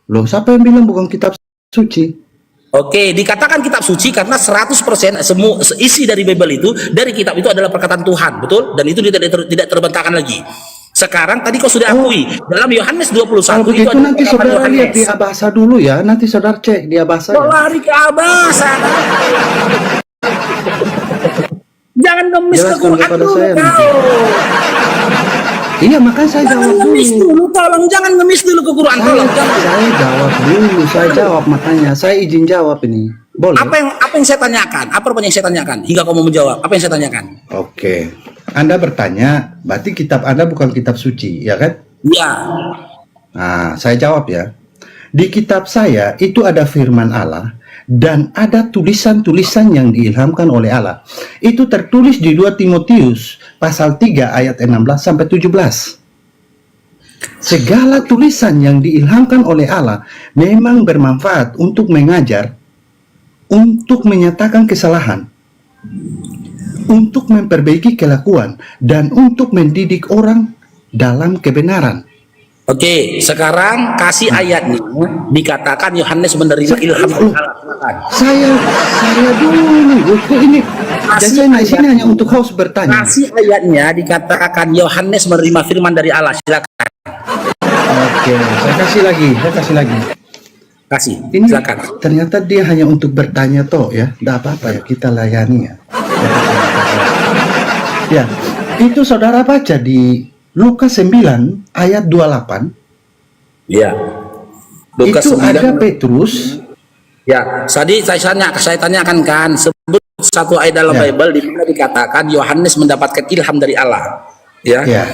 Loh, siapa yang bilang bukan kitab suci? Oke, dikatakan kitab suci karena 100% semua isi dari Bible itu, dari kitab itu adalah perkataan Tuhan, betul? Dan itu tidak terbantahkan lagi. Sekarang tadi kau sudah akui dalam Yohanes 21 Kalau itu begitu ada nanti perkataan saudara lihat di Yohanes. Abasa dulu ya, nanti saudara cek di Abasa. Kau lari ke Abasa. Jangan ngemis ke Jelaskan Quran kepada dulu saya nanti. kau. Iya, makanya saya Jangan jawab ngemis dulu. dulu, tolong jangan ngemis dulu ke Quran, tolong. Saya jawab dulu, saya jawab, makanya saya izin jawab ini. Boleh? Apa yang saya tanyakan? Apa yang saya tanyakan? Hingga kamu menjawab. Apa yang saya tanyakan? Oke. Anda bertanya, berarti kitab Anda bukan kitab suci, ya kan? Ya. Nah, saya jawab ya. Di kitab saya itu ada firman Allah dan ada tulisan-tulisan yang diilhamkan oleh Allah. Itu tertulis di 2 Timotius pasal 3 ayat 16 sampai 17. Segala tulisan yang diilhamkan oleh Allah memang bermanfaat untuk mengajar, untuk menyatakan kesalahan, untuk memperbaiki kelakuan, dan untuk mendidik orang dalam kebenaran. Oke, sekarang kasih ayatnya. Dikatakan Yohanes menerima ilham dari Allah. Saya dulu ini. Dan saya naik sini hanya untuk host bertanya. Kasih ayatnya dikatakan Yohanes menerima firman dari Allah. Silakan. Oke, saya kasih lagi. Kasih. Ini Silakan. ternyata dia hanya untuk bertanya toh ya. Tidak apa-apa ya, kita layani ya. Ya, itu saudara baca di Lukas 9 ayat 28. Ya. Lukas Itu 9. ada Petrus. Ya, tadi saya tanyakan kan, sebut satu ayat dalam Bible di mana dikatakan Yohanes mendapatkan ilham dari Allah. Ya. Ya.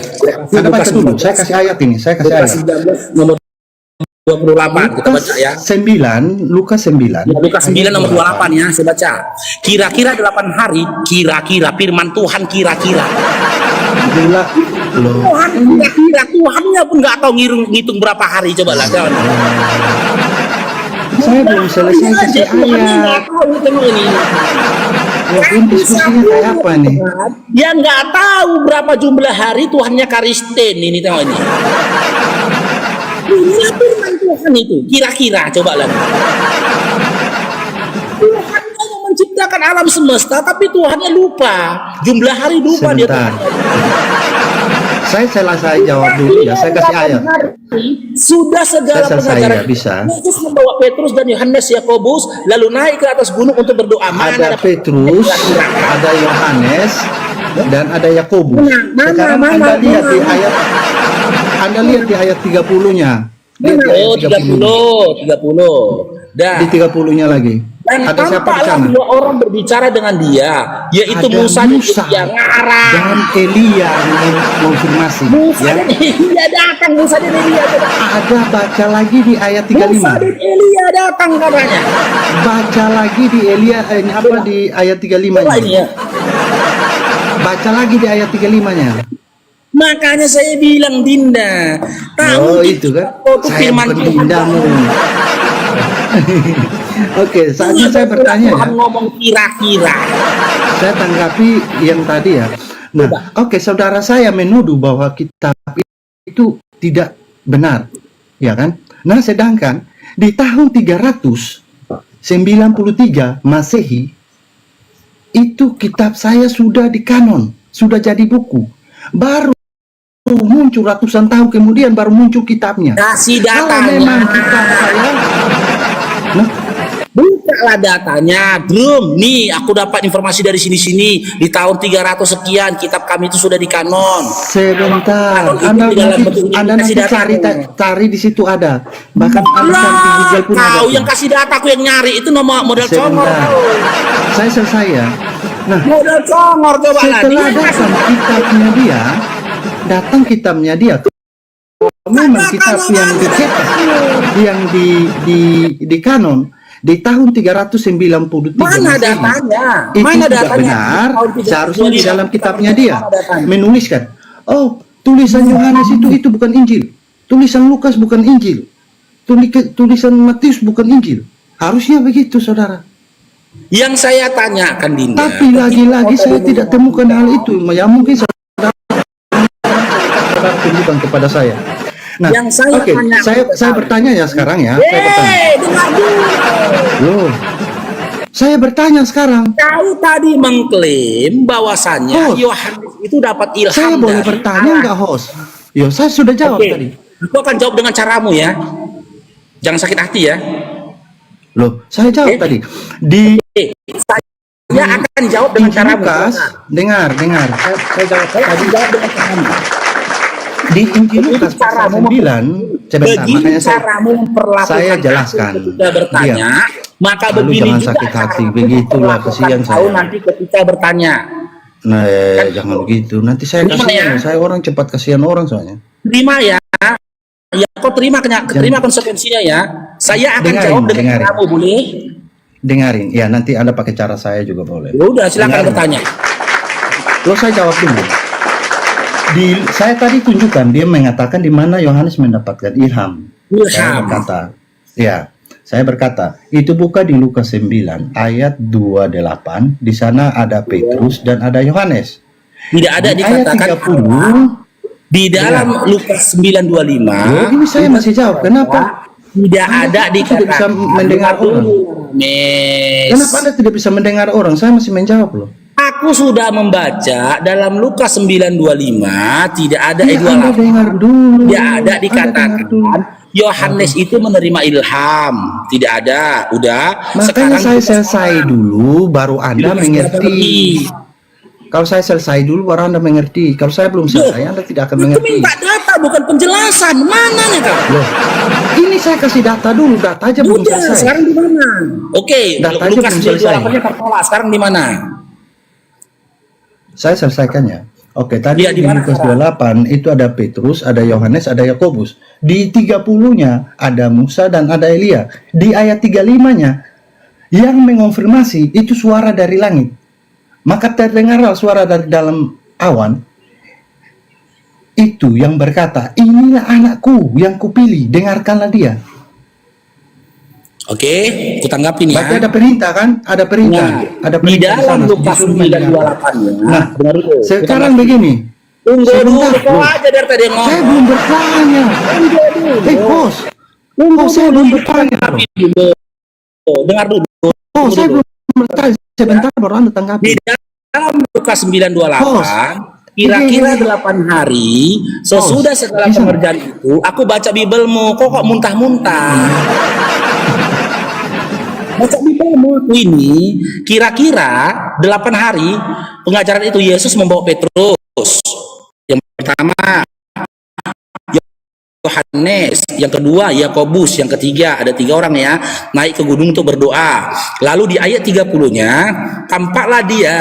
Anda baca dulu, saya kasih ayat ini, Lukas 19 nomor 28 kita baca ya. Lukas 9. Ya, Lukas 9 nomor 28 ya, saya baca. Kira-kira 8 hari, kira-kira firman Tuhan kira-kira. Gila loh. Tuhan kira-kira, Tuhannya pun nggak tahu ngitung berapa hari, coba lah kawan. Saya belum selesai kasih ayat. Mungkin diskusinya kayak apa nih? Dia nggak tahu berapa jumlah hari Tuhannya Karisten ini, tengok ini. Ini firman Tuhan itu, kira-kira, coba lah. Tuhannya yang menciptakan alam semesta, tapi Tuhannya lupa. Jumlah hari lupa. Sebentar. Saya selesai jawab dulu ya, saya kasih ayat. Sudah segala pengajaran ya, bisa. Yesus membawa Petrus dan Yohanes Yakobus lalu naik ke atas gunung untuk berdoa. Ada Petrus, ada Yohanes, dan ada Yakobus. Sekarang Anda lihat di ayat, Anda lihat di ayat 30-nya. Oh, 30. Dan Di 30-nya lagi. Dan Ada siapa di tampaklah sana? 2 orang berbicara dengan dia, yaitu Ada Musa dan yang ngarang. Elia yang konfirmasi. Musa Ya. dan Elia datang, Musa dan Elia datang. Ada baca lagi di ayat 35. Musa dan Elia datang katanya. Baca lagi di di ayat 35-nya. Coba ini ya. Baca lagi di ayat 35-nya. Makanya saya bilang Dinda, Oh, itu kan. Saya firman bukan Tuhan. Dindamu. Oke, saatnya saya bertanya ya. Tuhan ngomong kira-kira. Saya tanggapi yang tadi ya. Nah, oke, saudara saya menuduh bahwa kitab itu tidak benar, ya kan? Nah, sedangkan di tahun 393 Masehi itu kitab saya sudah dikanon, sudah jadi buku. Baru muncul ratusan tahun kemudian baru muncul kitabnya. Kasih Kalau datanya. memang kitab saya, nah, Bukalah datanya, Drum. Nih, aku dapat informasi dari sini-sini. Di tahun 300 sekian, kitab kami itu sudah dikanon. sebentar, Anda nanti cari di situ ada. Bahkan ada di Google pun ada. Kau yang kasih data, aku yang nyari. Itu nomor model congor. Sebentar. Saya selesai ya. Nah, Model congor, coba lah. setelah datang kitabnya dia. Memang kitab yang dicetak, yang di kanon di tahun 393 Mana datanya? itu Mana tidak datanya? benar. Seharusnya di dalam kitabnya dia menuliskan, oh, tulisan Yohanes itu bukan Injil, tulisan Lukas bukan Injil, tulisan Matius bukan Injil. Harusnya begitu, saudara. Yang saya tanyakan, Dinda. Tapi lagi-lagi saya tidak temukan hal itu. Ya mungkin saudara tunjukkan kepada saya. Nah, Yang saya oke, tanya, saya bertanya ya sekarang ya. Saya bertanya. dengar dulu. Loh, saya bertanya sekarang. Kau tadi mengklaim bahwasannya Host, Yohanes itu dapat ilham saya boleh dari bertanya Allah. nggak, host? Yo, saya sudah jawab Oke, tadi. aku akan jawab dengan caramu ya. Jangan sakit hati ya. Loh, saya jawab Oke. tadi. Di Saya akan jawab dengan Injil caramu. Lukas, dengar. Saya jawab Saya akan tadi. jawab dengan caramu. Di Injil Lukas pasal 9, sebentar, Begini makanya caramu memperlakukan saya aku jelaskan. ketika bertanya, maka Lalu begini jangan juga sakit hati, caramu begitulah memperlakukan kesian kau saya. nanti ketika bertanya. Nah, jangan begitu. Nanti saya Terima kasihan. ya. Saya orang cepat kasihan orang soalnya. Terima ya. Ya, kau terima konsekuensinya ya. Saya akan Dengarin, jawab dengan dengarin. caramu, boleh? Dengarin. Ya, nanti Anda pakai cara saya juga boleh. Ya udah, silakan Dengarin. bertanya. Loh, saya jawab dulu. Saya tadi tunjukkan dia mengatakan di mana Yohanes mendapatkan ilham. Saya berkata, saya berkata, itu buka di Lukas 9 ayat 28, di sana ada Petrus dan ada Yohanes. Tidak ada Di ayat dikatakan 30, di dalam Lukas 9:25. loh, ini saya masih jawab. Kenapa? Tidak ada Anda tidak bisa dikatakan. mendengar orang? Mes. Kenapa Anda tidak bisa mendengar orang? Saya masih menjawab loh. Aku sudah membaca dalam Lukas 9:25, tidak ada Ya, Anda 28. dengar dulu. Tidak ada Anda dikatakan dengar dulu. Yohanes itu menerima ilham. Tidak ada. Udah. Makanya saya kita selesai dulu, baru Anda Lukas mengerti. 9:25. Kalau saya selesai dulu, baru Anda mengerti. Kalau saya belum selesai, Anda tidak akan Itu mengerti. minta data bukan penjelasan. Mana nih kau? Loh, ini saya kasih data dulu, data aja belum Udah, selesai. sekarang di mana? Oke, Data aja Lukas belum selesai. 9:28-nya tertolak. Sekarang di mana? Saya selesaikannya. Oke, tadi Iya, di di mana Lukas sekarang? 28 itu ada Petrus, ada Yohanes, ada Yakobus. Di 30-nya ada Musa dan ada Elia. Di ayat 35-nya yang mengonfirmasi itu suara dari langit. Maka terdengarlah suara dari dalam awan itu yang berkata, inilah anakku yang kupilih, dengarkanlah dia. Oke, kutanggapin ya. Berarti ada perintah kan? Ada perintah. Nah, Ada di perintah dalam sana, Lukas disuruh mendengarkan. 9:28 ya. Nah, dengar dulu. sekarang begini. Tunggu dulu, Sebentar, kau loh. aja dari tadi ngomong. Saya belum bertanya. Bos. Oh, saya belum bertanya. loh. Dulu. Dengar dulu. Oh, saya belum bertanya. Sebentar baru Anda Di tanggapi. dalam Lukas 9:28, Host. kira-kira Ini. 8 hari sesudah segala Bisa. pengerjaan itu, aku baca Bibelmu. Kok muntah-muntah? Baca Bibelmu aku ini, kira-kira 8 hari pengajaran itu Yesus membawa Petrus. Yang pertama Yohanes, yang kedua Yakobus, yang ketiga ada 3 orang ya, naik ke gunung untuk berdoa. Lalu di ayat 30-nya tampaklah dia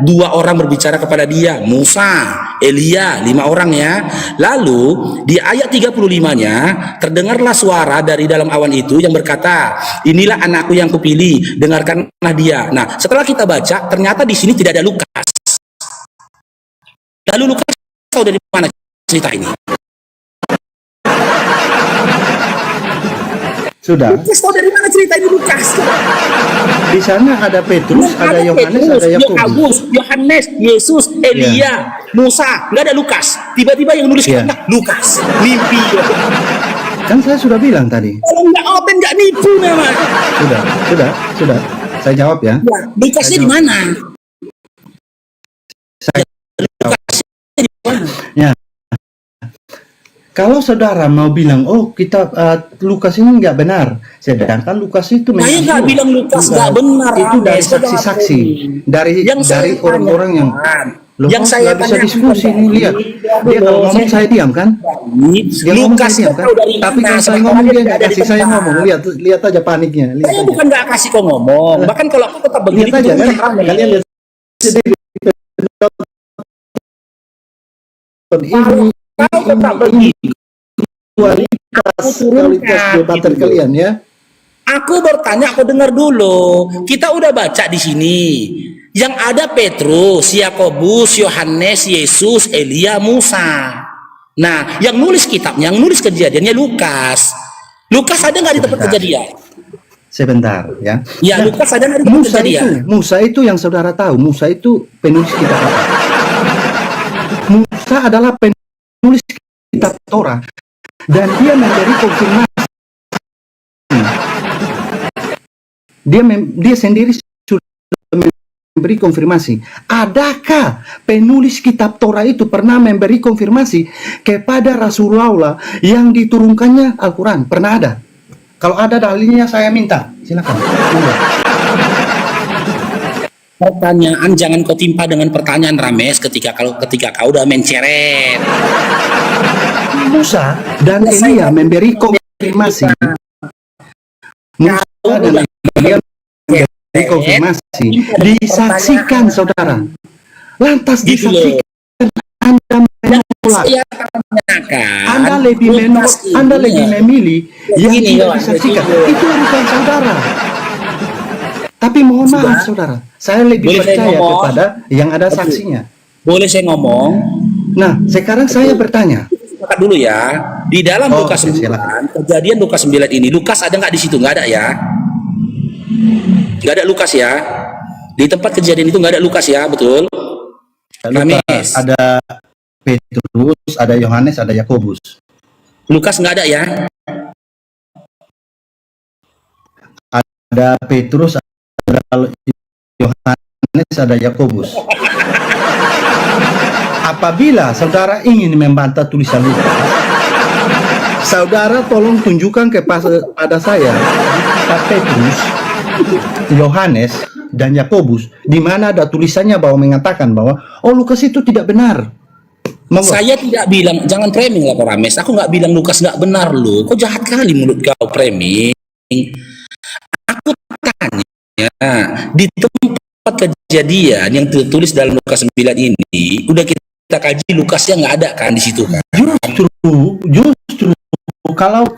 2 orang berbicara kepada dia, Musa, Elia, 5 orang ya. Lalu di ayat 35-nya terdengarlah suara dari dalam awan itu yang berkata, inilah anakku yang kupilih, dengarkanlah dia. Nah, setelah kita baca ternyata di sini tidak ada Lukas. Lalu Lukas tahu dari mana cerita ini? Sudah. Lukas tahu dari mana cerita ini Lukas? Di sana ada Petrus, ada Yohanes, ada Yakobus. Yohanes, Yesus, Elia, Musa, nggak ada Lukas. Tiba-tiba yang nulis Iya. kitab Lukas, mimpi. Kan saya sudah bilang tadi. Kalau nggak open nggak nipu memang. Sudah. Saya jawab ya. Ya, Lukasnya di mana? Saya Lukasnya di mana? Ya. Kalau saudara mau bilang, oh kitab Lukas ini nggak benar, sedangkan Lukas itu Saya nggak memang bilang Lukas nggak benar. itu dari Rames. saksi-saksi, dari saya orang-orang yang tanyakan, loh, yang saya nggak bisa tanyakan diskusi tadi, ini, lihat dia kalau ngomong saya diam kan, dia ngomong Lukas saya diam kan, tahu dari tapi mana? kalau saya Sementara ngomong dia tidak nggak ada di kasih saya tempat. ngomong, lihat aja paniknya, lihat Saya aja. bukan nggak kasih kau ngomong, bahkan kalau aku tetap begini Lihat aja itu kan, bukan rame. kalian lihat sendiri. Kau tetap begini. kualitas turunkan, debater gitu. kalian ya. Aku bertanya, aku dengar dulu. Kita udah baca di sini. Yang ada Petrus, Yakobus, Yohanes, Yesus, Elia, Musa. Nah, yang nulis kitabnya, yang nulis kejadiannya Lukas. Lukas ada nggak di tempat Sebentar. kejadian? Sebentar ya. Ya, Nah, Lukas ada nggak di tempat kejadian? Musa itu yang saudara tahu, Musa itu penulis kitab apa? Musa adalah penulis kitab Torah. dan dia memberi konfirmasi. Dia sendiri sudah memberi konfirmasi. Adakah penulis kitab Torah itu pernah memberi konfirmasi kepada Rasulullah yang diturunkannya Al-Quran? Pernah ada? Kalau ada dalilnya saya minta. Silakan. Pertanyaan jangan kau timpa dengan pertanyaan Rames ketika kau udah menceret. Musa dan Elia memberi konfirmasi. Musa dan Elia memberi konfirmasi. Disaksikan, saudara. Lantas Gitu disaksikan. Anda menolak. Saya tanyakan. Anda lebih memilih yang Gini, tidak Pak, disaksikan. begini. Itu urusan saudara. Tapi mohon maaf, saudara. Saya lebih Boleh saya percaya ngomong? kepada yang ada saksinya. Boleh saya ngomong? Nah, sekarang saya bertanya. Sepakat dulu ya. Di dalam Oh, Lukas oke, 9, silakan. kejadian Lukas 9 ini, Lukas ada nggak di situ? Nggak ada ya? Nggak ada Lukas ya? Di tempat kejadian itu nggak ada Lukas ya, betul? Rames. Ada Petrus, ada Yohanes, ada Yakobus. Lukas nggak ada ya? Ada Petrus, ada Yohanes, ada Yakobus. Apabila saudara ingin membantah tulisan Lukas, saudara tolong tunjukkan kepada saya kitab Petrus, Yohanes, dan Yakobus, di mana ada tulisannya bahwa mengatakan bahwa Lukas itu tidak benar. Monggo. Saya tidak bilang, jangan framing lah Pak Rames. Aku nggak bilang Lukas nggak benar loh. Kok jahat kali mulut kau framing. Aku tanya, di tempat kejadian yang tertulis dalam Lukas 9 ini, udah kita kaji Lukasnya nggak ada kan di situ kan? Justru kalau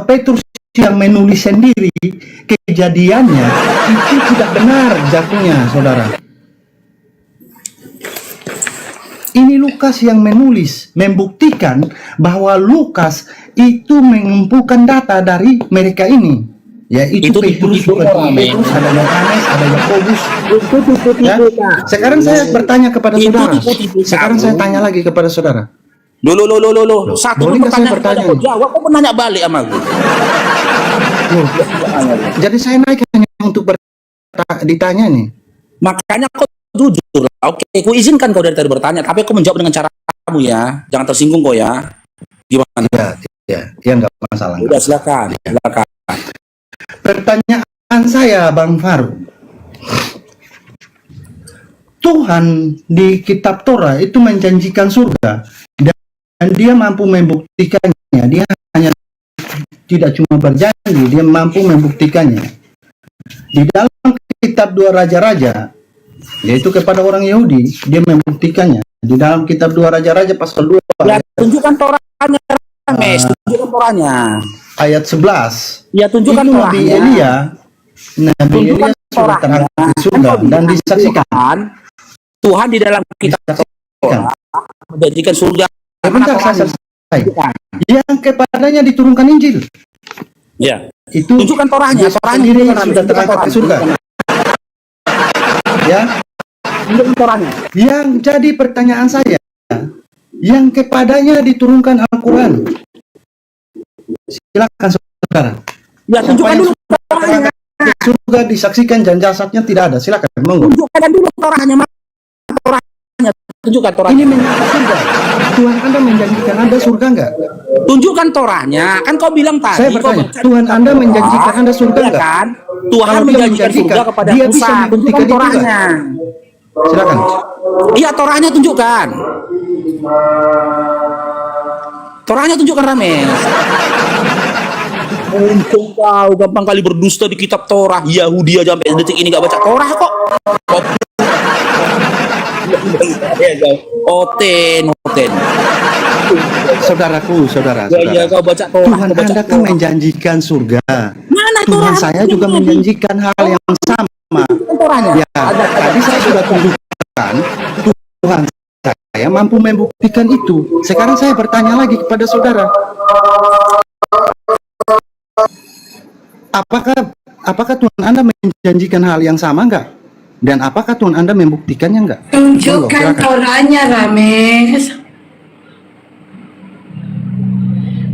Petrus yang menulis sendiri kejadiannya itu tidak benar jatuhnya, saudara. Ini Lukas yang menulis, membuktikan bahwa Lukas itu mengumpulkan data dari mereka ini. Yaitu Petrus, Petrus, ada Yohanes, ada Yakobus. Ya. Sekarang saya bertanya kepada saudara. Sekarang saya tanya lagi kepada saudara. Loh. Satu boleh nggak saya pertanyaan bertanya kau nih? jawab, kau menanya balik sama gue. Loh, jadi saya naik hanya untuk ditanya nih. Makanya kau jujur lah. Oke, aku izinkan kau dari tadi bertanya, tapi aku menjawab dengan cara kamu ya. Jangan tersinggung kau ya. Gimana? Ya nggak masalah. Udah silakan. Pertanyaan saya, Bang Faru. Tuhan di kitab Torah itu menjanjikan surga dan dia mampu membuktikannya. Dia hanya tidak cuma berjanji, dia mampu membuktikannya. Di dalam kitab 2 Raja-Raja, yaitu kepada orang Yahudi, dia membuktikannya. Di dalam kitab 2 Raja-Raja pasal 2 Ya, tunjukkan Torahnya, Rames. Tunjukkan Torahnya. ayat 11. Ya, tunjukkan Itu Torahnya. Nabi Elia sudah terangkat di surga dan disaksikan. Tuhan di dalam kitab Disaksikan. menjanjikan surga. Sebentar saya selesai. Yang kepadanya diturunkan Injil. Ya. Itu Tunjukkan Torahnya. Yesus Torahnya sendiri tunjukkan, sudah tunjukkan terangkat di surga. Ya, Tunjukkan Torahnya. yang jadi pertanyaan saya, yang kepadanya diturunkan Al-Quran. Silakan saudara. Ya, tunjukkan dulu Torahnya. Surga disaksikan dan jasadnya tidak ada. Silakan, monggo. Tunjukkan dulu Torahnya. Torahnya. Tunjukkan Torahnya. Ini menjadi surga. Tuhan Anda menjanjikan Anda surga enggak? Tunjukkan Torahnya. Kan kau bilang tadi. Saya bertanya, Tuhan Anda menjanjikan Anda surga Ya enggak? kan? Tuhan Kalau dia menjanjikan menjanjikan, surga kepada dia Musa. bisa membuktikan Tunjukkan itu enggak? Torahnya. Silakan. Iya, Torahnya tunjukkan. Torahnya tunjukkan, Rames. Untung kau gampang kali berdusta di kitab Torah. Yahudi aja sampai detik ini gak baca Torah kok. Oten. Saudaraku, saudara. Ya, kau baca Torah. Tuhan kau baca Anda kan Torah. menjanjikan surga. Mana Tuhan Torah? saya juga menjanjikan hal yang sama. Torahnya. Ya, tadi saya sudah tunjukkan Tuhan saya mampu membuktikan itu. Sekarang saya bertanya lagi kepada saudara. Apakah Tuhan Anda menjanjikan hal yang sama enggak? Dan apakah Tuhan Anda membuktikannya enggak? Tunjukkan Torahnya, Rames.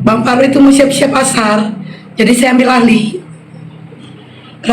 Bang Paru itu mau siap-siap asar, jadi saya ambil alih.